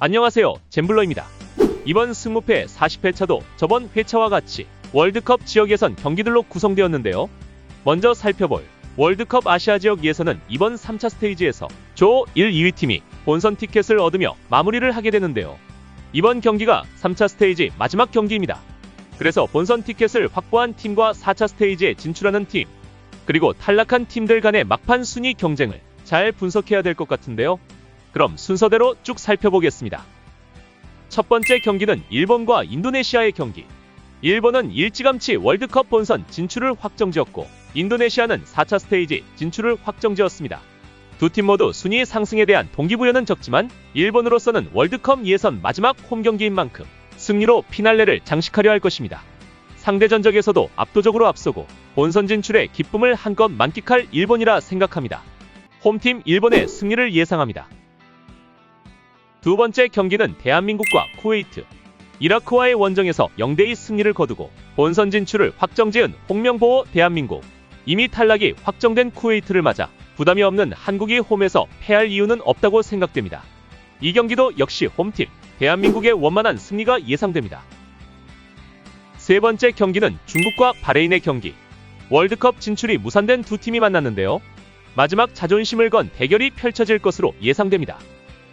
안녕하세요, 잼블러입니다. 이번 승무패 40회차도 저번 회차와 같이 월드컵 지역 예선 경기들로 구성되었는데요. 먼저 살펴볼 월드컵 아시아 지역 예선은 이번 3차 스테이지에서 조 1, 2위 팀이 본선 티켓을 얻으며 마무리를 하게 되는데요. 이번 경기가 3차 스테이지 마지막 경기입니다. 그래서 본선 티켓을 확보한 팀과 4차 스테이지에 진출하는 팀, 그리고 탈락한 팀들 간의 막판 순위 경쟁을 잘 분석해야 될 것 같은데요. 그럼 순서대로 쭉 살펴보겠습니다. 첫 번째 경기는 일본과 인도네시아의 경기. 일본은 일찌감치 월드컵 본선 진출을 확정지었고 인도네시아는 4차 스테이지 진출을 확정지었습니다. 두 팀 모두 순위 상승에 대한 동기부여는 적지만 일본으로서는 월드컵 예선 마지막 홈경기인 만큼 승리로 피날레를 장식하려 할 것입니다. 상대 전적에서도 압도적으로 앞서고 본선 진출의 기쁨을 한껏 만끽할 일본이라 생각합니다. 홈팀 일본의 승리를 예상합니다. 두 번째 경기는 대한민국과 쿠웨이트. 이라크와의 원정에서 0대2 승리를 거두고 본선 진출을 확정지은 홍명보호 대한민국. 이미 탈락이 확정된 쿠웨이트를 맞아 부담이 없는 한국이 홈에서 패할 이유는 없다고 생각됩니다. 이 경기도 역시 홈팀 대한민국의 원만한 승리가 예상됩니다. 세 번째 경기는 중국과 바레인의 경기. 월드컵 진출이 무산된 두 팀이 만났는데요. 마지막 자존심을 건 대결이 펼쳐질 것으로 예상됩니다.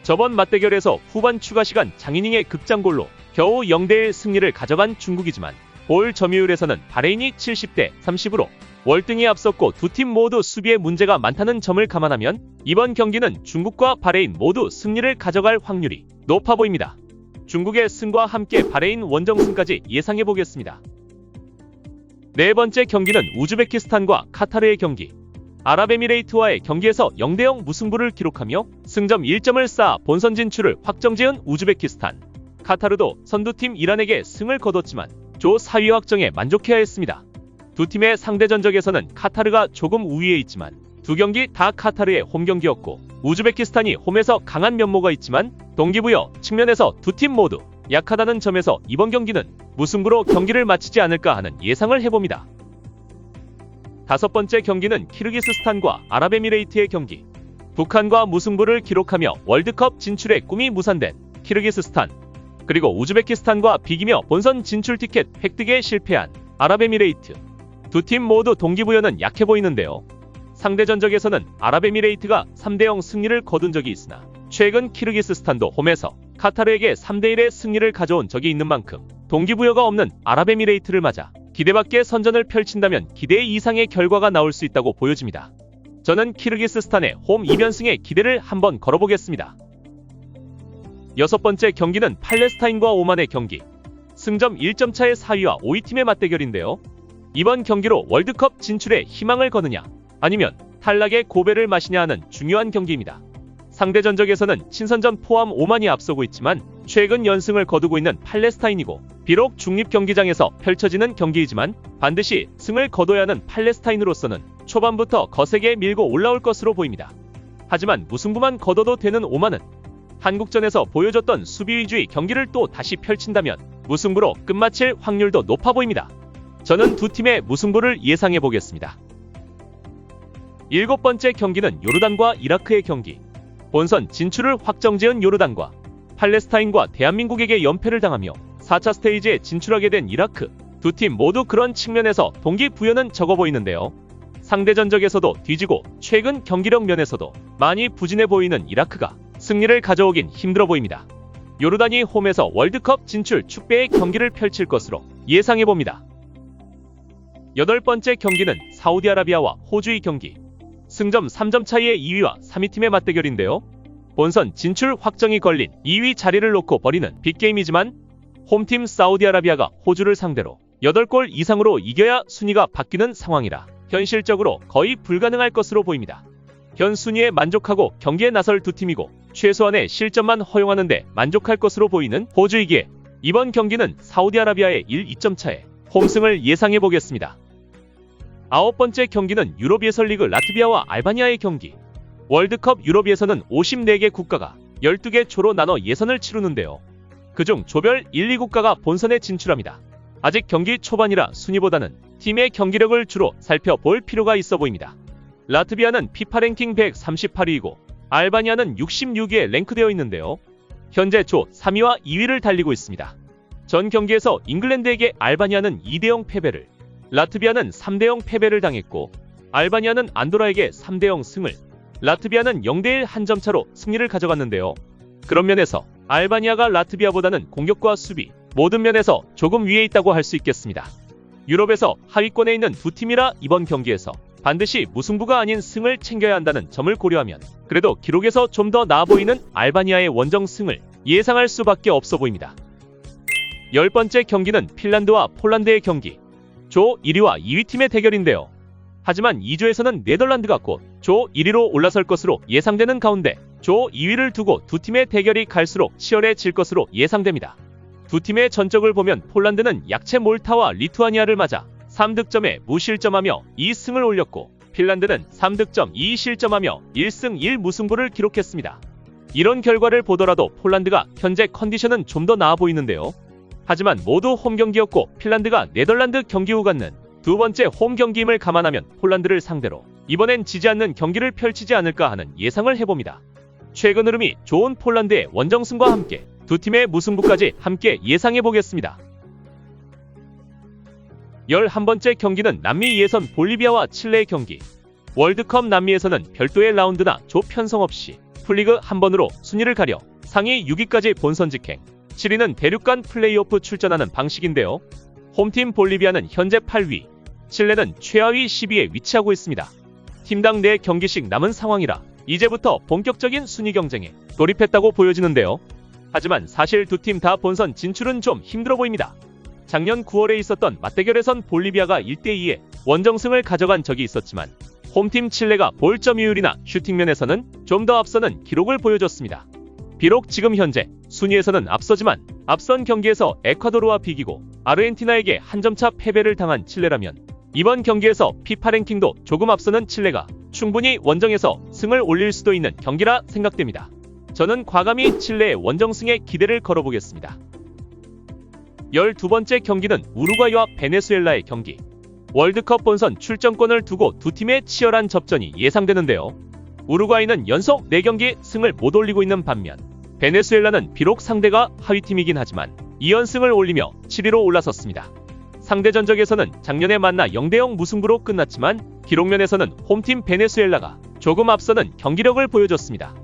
저번 맞대결에서 후반 추가 시간 장이닝의 극장골로 겨우 0대1 승리를 가져간 중국이지만 볼 점유율에서는 바레인이 70대 30으로 월등히 앞섰고 두 팀 모두 수비에 문제가 많다는 점을 감안하면 이번 경기는 중국과 바레인 모두 승리를 가져갈 확률이 높아 보입니다. 중국의 승과 함께 바레인 원정승까지 예상해보겠습니다. 네 번째 경기는 우즈베키스탄과 카타르의 경기. 아랍에미레이트와의 경기에서 0대0 무승부를 기록하며 승점 1점을 쌓아 본선 진출을 확정지은 우즈베키스탄. 카타르도 선두팀 이란에게 승을 거뒀지만 조 4위 확정에 만족해야 했습니다. 두 팀의 상대 전적에서는 카타르가 조금 우위에 있지만 두 경기 다 카타르의 홈경기였고 우즈베키스탄이 홈에서 강한 면모가 있지만 동기부여 측면에서 두 팀 모두 약하다는 점에서 이번 경기는 무승부로 경기를 마치지 않을까 하는 예상을 해봅니다. 다섯 번째 경기는 키르기스스탄과 아랍에미레이트의 경기. 북한과 무승부를 기록하며 월드컵 진출의 꿈이 무산된 키르기스스탄, 그리고 우즈베키스탄과 비기며 본선 진출 티켓 획득에 실패한 아랍에미레이트. 두 팀 모두 동기부여는 약해 보이는데요. 상대 전적에서는 아랍에미레이트가 3대0 승리를 거둔 적이 있으나 최근 키르기스스탄도 홈에서 카타르에게 3대1의 승리를 가져온 적이 있는 만큼 동기부여가 없는 아랍에미레이트를 맞아 기대밖의 선전을 펼친다면 기대 이상의 결과가 나올 수 있다고 보여집니다. 저는 키르기스스탄의 홈 2연승에 기대를 한번 걸어보겠습니다. 여섯 번째 경기는 팔레스타인과 오만의 경기. 승점 1점 차의 4위와 5위 팀의 맞대결인데요. 이번 경기로 월드컵 진출에 희망을 거느냐 아니면 탈락의 고배를 마시냐 하는 중요한 경기입니다. 상대 전적에서는 친선전 포함 오만이 앞서고 있지만 최근 연승을 거두고 있는 팔레스타인이고 비록 중립경기장에서 펼쳐지는 경기이지만 반드시 승을 거둬야 하는 팔레스타인으로서는 초반부터 거세게 밀고 올라올 것으로 보입니다. 하지만 무승부만 거둬도 되는 오만은 한국전에서 보여줬던 수비 위주의 경기를 또 다시 펼친다면 무승부로 끝마칠 확률도 높아 보입니다. 저는 두 팀의 무승부를 예상해 보겠습니다. 일곱 번째 경기는 요르단과 이라크의 경기. 본선 진출을 확정지은 요르단과 팔레스타인과 대한민국에게 연패를 당하며 4차 스테이지에 진출하게 된 이라크. 두 팀 모두 그런 측면에서 동기부여는 적어 보이는데요. 상대 전적에서도 뒤지고 최근 경기력 면에서도 많이 부진해 보이는 이라크가 승리를 가져오긴 힘들어 보입니다. 요르단이 홈에서 월드컵 진출 축배의 경기를 펼칠 것으로 예상해봅니다. 여덟 번째 경기는 사우디아라비아와 호주의 경기. 승점 3점 차이의 2위와 3위 팀의 맞대결인데요. 본선 진출 확정이 걸린 2위 자리를 놓고 벌이는 빅게임이지만 홈팀 사우디아라비아가 호주를 상대로 8골 이상으로 이겨야 순위가 바뀌는 상황이라 현실적으로 거의 불가능할 것으로 보입니다. 현 순위에 만족하고 경기에 나설 두 팀이고 최소한의 실점만 허용하는데 만족할 것으로 보이는 호주이기에 이번 경기는 사우디아라비아의 2점 차에 홈승을 예상해보겠습니다. 아홉 번째 경기는 유럽 예선리그 라트비아와 알바니아의 경기. 월드컵 유럽 예선은 54개 국가가 12개 조로 나눠 예선을 치르는데요. 그중 조별 1, 2국가가 본선에 진출합니다. 아직 경기 초반이라 순위보다는 팀의 경기력을 주로 살펴볼 필요가 있어 보입니다. 라트비아는 피파 랭킹 138위이고 알바니아는 66위에 랭크되어 있는데요. 현재 조 3위와 2위를 달리고 있습니다. 전 경기에서 잉글랜드에게 알바니아는 2대0 패배를, 라트비아는 3대0 패배를 당했고 알바니아는 안도라에게 3대0 승을, 라트비아는 0대1 한 점 차로 승리를 가져갔는데요. 그런 면에서 알바니아가 라트비아보다는 공격과 수비, 모든 면에서 조금 위에 있다고 할 수 있겠습니다. 유럽에서 하위권에 있는 두 팀이라 이번 경기에서 반드시 무승부가 아닌 승을 챙겨야 한다는 점을 고려하면 그래도 기록에서 좀 더 나아 보이는 알바니아의 원정 승을 예상할 수밖에 없어 보입니다. 10번째 경기는 핀란드와 폴란드의 경기. 조 1위와 2위 팀의 대결인데요. 하지만 2조에서는 네덜란드가 곧 조 1위로 올라설 것으로 예상되는 가운데 조 2위를 두고 두 팀의 대결이 갈수록 치열해질 것으로 예상됩니다. 두 팀의 전적을 보면 폴란드는 약체 몰타와 리투아니아를 맞아 3득점에 무실점하며 2승을 올렸고 핀란드는 3득점 2실점하며 1승 1무승부를 기록했습니다. 이런 결과를 보더라도 폴란드가 현재 컨디션은 좀 더 나아 보이는데요. 하지만 모두 홈경기였고 핀란드가 네덜란드 경기 후 갖는 두 번째 홈경기임을 감안하면 폴란드를 상대로 이번엔 지지 않는 경기를 펼치지 않을까 하는 예상을 해봅니다. 최근 흐름이 좋은 폴란드의 원정승과 함께 두 팀의 무승부까지 함께 예상해보겠습니다. 11번째 경기는 남미 예선 볼리비아와 칠레의 경기. 월드컵 남미에서는 별도의 라운드나 조 편성 없이 풀리그 한 번으로 순위를 가려 상위 6위까지 본선 직행, 7위는 대륙간 플레이오프 출전하는 방식인데요. 홈팀 볼리비아는 현재 8위, 칠레는 최하위 10위에 위치하고 있습니다. 팀당 4경기씩 남은 상황이라 이제부터 본격적인 순위 경쟁에 돌입했다고 보여지는데요. 하지만 사실 두 팀 다 본선 진출은 좀 힘들어 보입니다. 작년 9월에 있었던 맞대결에선 볼리비아가 1대2의 원정승을 가져간 적이 있었지만 홈팀 칠레가 볼점유율이나 슈팅면에서는 좀 더 앞서는 기록을 보여줬습니다. 비록 지금 현재 순위에서는 앞서지만 앞선 경기에서 에콰도르와 비기고 아르헨티나에게 한 점차 패배를 당한 칠레라면 이번 경기에서 피파 랭킹도 조금 앞서는 칠레가 충분히 원정에서 승을 올릴 수도 있는 경기라 생각됩니다. 저는 과감히 칠레의 원정승에 기대를 걸어보겠습니다. 12번째 경기는 우루과이와 베네수엘라의 경기. 월드컵 본선 출전권을 두고 두 팀의 치열한 접전이 예상되는데요. 우루과이는 연속 4경기 승을 못 올리고 있는 반면 베네수엘라는 비록 상대가 하위팀이긴 하지만 2연승을 올리며 7위로 올라섰습니다. 상대 전적에서는 작년에 만나 0대0 무승부로 끝났지만 기록면에서는 홈팀 베네수엘라가 조금 앞서는 경기력을 보여줬습니다.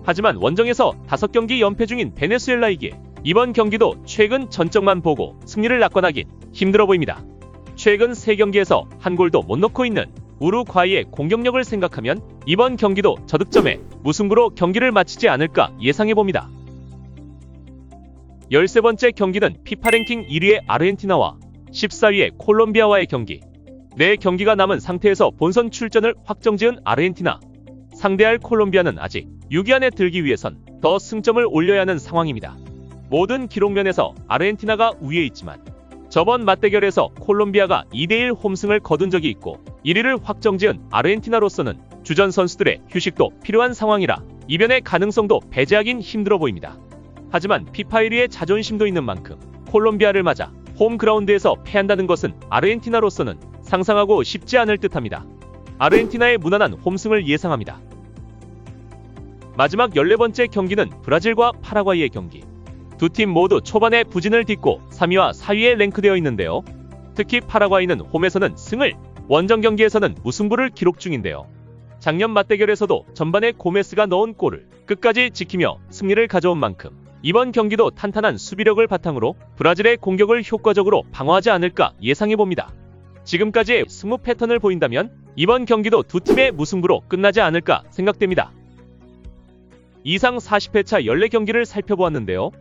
하지만 원정에서 5경기 연패 중인 베네수엘라이기에 이번 경기도 최근 전적만 보고 승리를 낙관하긴 힘들어 보입니다. 최근 3경기에서 한 골도 못 넣고 있는 우루과이의 공격력을 생각하면 이번 경기도 저득점에 무승부로 경기를 마치지 않을까 예상해봅니다. 13번째 경기는 피파 랭킹 1위의 아르헨티나와 14위의 콜롬비아와의 경기. 4경기가 남은 상태에서 본선 출전을 확정지은 아르헨티나. 상대할 콜롬비아는 아직 6위 안에 들기 위해선 더 승점을 올려야 하는 상황입니다. 모든 기록면에서 아르헨티나가 우위에 있지만 저번 맞대결에서 콜롬비아가 2대1 홈승을 거둔 적이 있고 1위를 확정지은 아르헨티나로서는 주전 선수들의 휴식도 필요한 상황이라 이변의 가능성도 배제하긴 힘들어 보입니다. 하지만 피파 1위의 자존심도 있는 만큼 콜롬비아를 맞아 홈그라운드에서 패한다는 것은 아르헨티나로서는 상상하고 싶지 않을 듯합니다. 아르헨티나의 무난한 홈승을 예상합니다. 마지막 14번째 경기는 브라질과 파라과이의 경기. 두 팀 모두 초반에 부진을 딛고 3위와 4위에 랭크되어 있는데요. 특히 파라과이는 홈에서는 승을, 원정 경기에서는 무승부를 기록 중인데요. 작년 맞대결에서도 전반에 고메스가 넣은 골을 끝까지 지키며 승리를 가져온 만큼 이번 경기도 탄탄한 수비력을 바탕으로 브라질의 공격을 효과적으로 방어하지 않을까 예상해봅니다. 지금까지의 승부 패턴을 보인다면 이번 경기도 두 팀의 무승부로 끝나지 않을까 생각됩니다. 이상 40회차 14경기를 살펴보았는데요.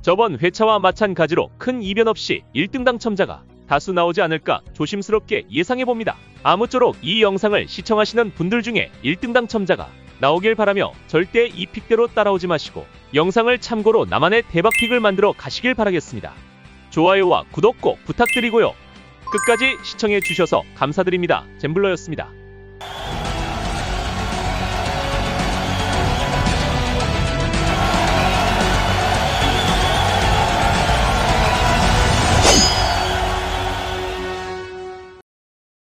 저번 회차와 마찬가지로 큰 이변 없이 1등 당첨자가 다수 나오지 않을까 조심스럽게 예상해봅니다. 아무쪼록 이 영상을 시청하시는 분들 중에 1등 당첨자가 나오길 바라며 절대 이 픽대로 따라오지 마시고 영상을 참고로 나만의 대박픽을 만들어 가시길 바라겠습니다. 좋아요와 구독 꼭 부탁드리고요. 끝까지 시청해주셔서 감사드립니다. 잼블러였습니다.